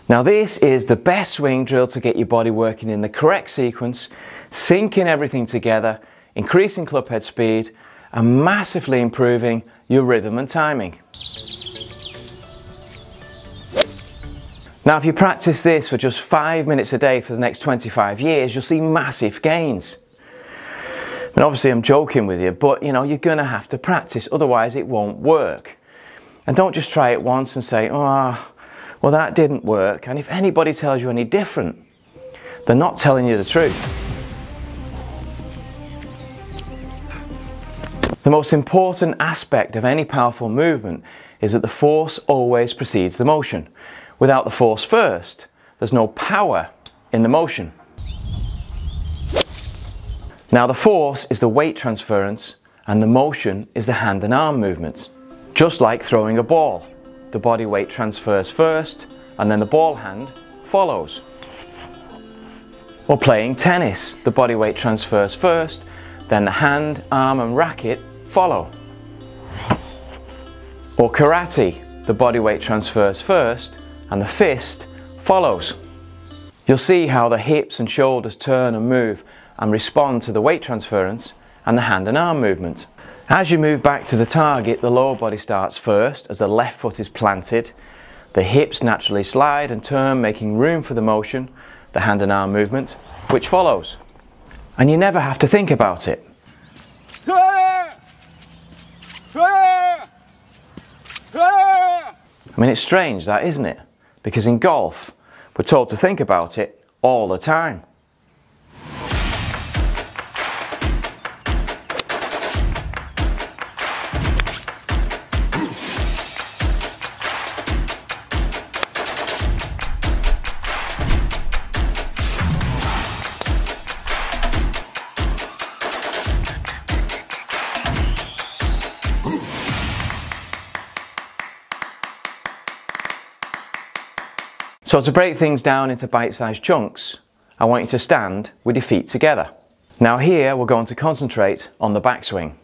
Now this is the best swing drill to get your body working in the correct sequence, syncing everything together, increasing club head speed and massively improving your rhythm and timing. Now if you practice this for just 5 minutes a day for the next 25 years, you'll see massive gains. And obviously I'm joking with you, but you know, you're going to have to practice, otherwise it won't work. And don't just try it once and say, oh, well that didn't work. And if anybody tells you any different, they're not telling you the truth. The most important aspect of any powerful movement is that the force always precedes the motion. Without the force first, there's no power in the motion. Now the force is the weight transference and the motion is the hand and arm movement. Just like throwing a ball, the body weight transfers first and then the ball hand follows. Or playing tennis, the body weight transfers first, then the hand, arm and racket follow. Or karate, the body weight transfers first and the fist follows. You'll see how the hips and shoulders turn and move and respond to the weight transference and the hand and arm movement. As you move back to the target, the lower body starts first as the left foot is planted. The hips naturally slide and turn, making room for the motion, the hand and arm movement, which follows. And you never have to think about it. I mean, it's strange that, isn't it? Because in golf, we're told to think about it all the time. So to break things down into bite-sized chunks, I want you to stand with your feet together. Now here we're going to concentrate on the backswing.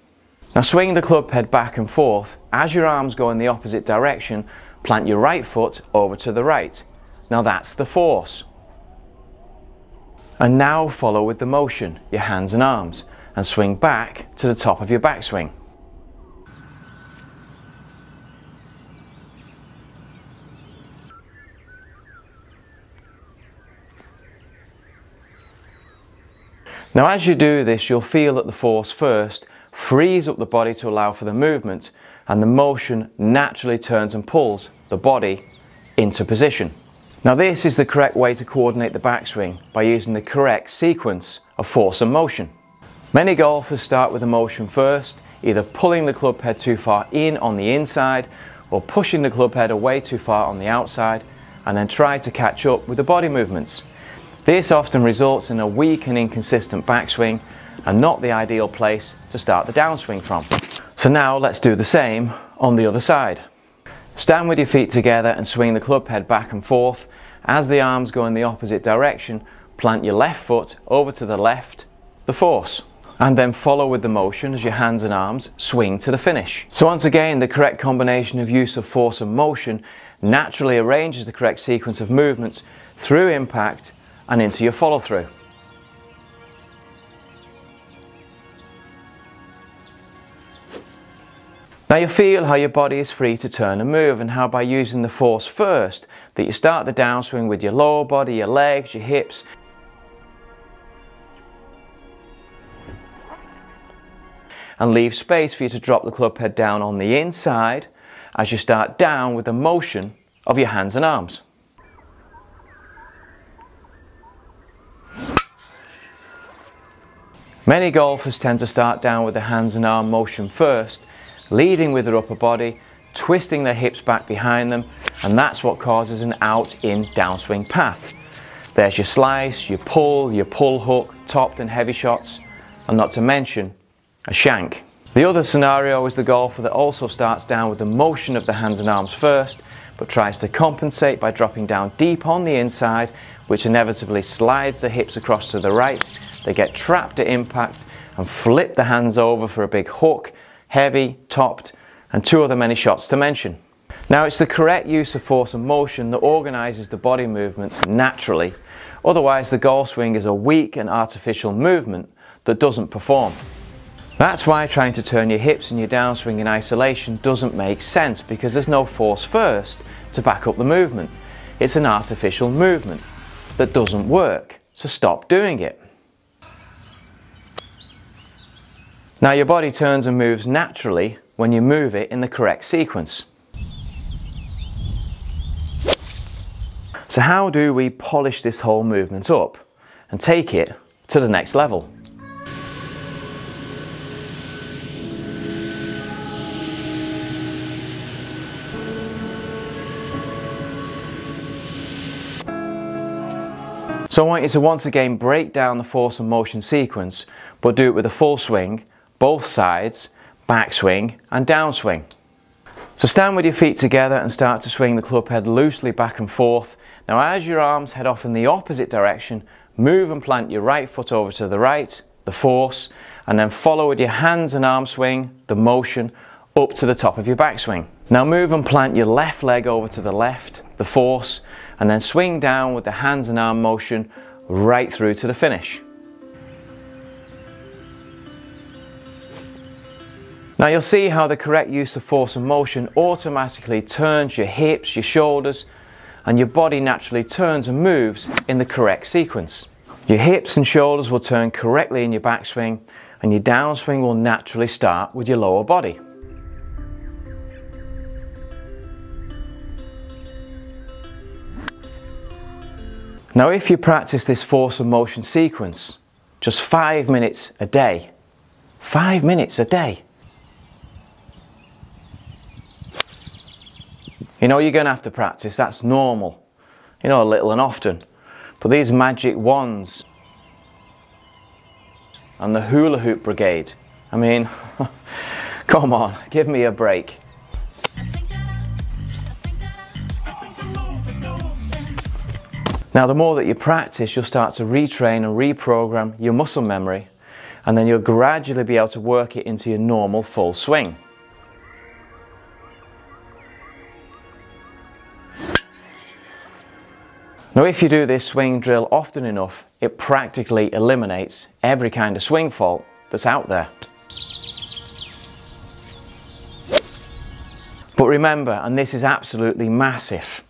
Now swing the club head back and forth. As your arms go in the opposite direction, plant your right foot over to the right. Now that's the force. And now follow with the motion, your hands and arms, and swing back to the top of your backswing. Now as you do this, you'll feel that the force first frees up the body to allow for the movement, and the motion naturally turns and pulls the body into position. Now this is the correct way to coordinate the backswing, by using the correct sequence of force and motion. Many golfers start with the motion first, either pulling the club head too far in on the inside or pushing the club head away too far on the outside, and then try to catch up with the body movements. This often results in a weak and inconsistent backswing and not the ideal place to start the downswing from. So now let's do the same on the other side. Stand with your feet together and swing the club head back and forth. As the arms go in the opposite direction, plant your left foot over to the left, the force. And then follow with the motion as your hands and arms swing to the finish. So once again, the correct combination of use of force and motion naturally arranges the correct sequence of movements through impact and into your follow through. Now you feel how your body is free to turn and move, and how by using the force first that you start the downswing with your lower body, your legs, your hips, and leave space for you to drop the club head down on the inside as you start down with the motion of your hands and arms. Many golfers tend to start down with the hands and arm motion first, leading with their upper body, twisting their hips back behind them, and that's what causes an out-in downswing path. There's your slice, your pull hook, topped and heavy shots, and not to mention a shank. The other scenario is the golfer that also starts down with the motion of the hands and arms first, but tries to compensate by dropping down deep on the inside, which inevitably slides the hips across to the right. They get trapped at impact and flip the hands over for a big hook, heavy, topped, and two other many shots to mention. Now, it's the correct use of force and motion that organises the body movements naturally. Otherwise, the golf swing is a weak and artificial movement that doesn't perform. That's why trying to turn your hips and your downswing in isolation doesn't make sense, because there's no force first to back up the movement. It's an artificial movement that doesn't work, so stop doing it. Now, your body turns and moves naturally when you move it in the correct sequence. So how do we polish this whole movement up and take it to the next level? So I want you to once again break down the force and motion sequence, but do it with a full swing, both sides, backswing and downswing. So stand with your feet together and start to swing the club head loosely back and forth. Now, as your arms head off in the opposite direction, move and plant your right foot over to the right, the force, and then follow with your hands and arm swing, the motion, up to the top of your backswing. Now move and plant your left leg over to the left, the force, and then swing down with the hands and arm motion right through to the finish. Now you'll see how the correct use of force and motion automatically turns your hips, your shoulders, and your body naturally turns and moves in the correct sequence. Your hips and shoulders will turn correctly in your backswing, and your downswing will naturally start with your lower body. Now, if you practice this force and motion sequence just 5 minutes a day, 5 minutes a day, you know, you're going to have to practice, that's normal, you know, a little and often. But these magic wands and the hula hoop brigade, I mean, come on, give me a break. Now, the more that you practice, you'll start to retrain and reprogram your muscle memory, and then you'll gradually be able to work it into your normal full swing. Now, if you do this swing drill often enough, it practically eliminates every kind of swing fault that's out there. But remember, and this is absolutely massive,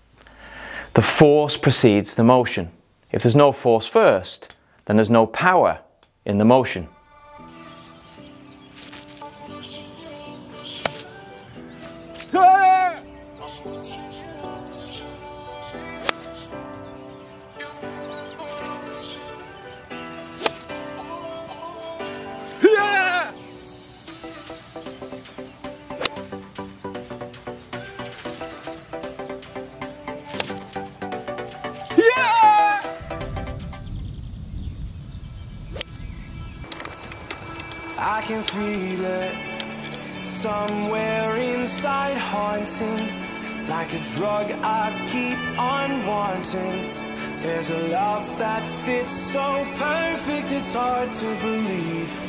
the force precedes the motion. If there's no force first, then there's no power in the motion. I can feel it somewhere inside, haunting like a drug I keep on wanting. There's a love that fits so perfect, it's hard to believe.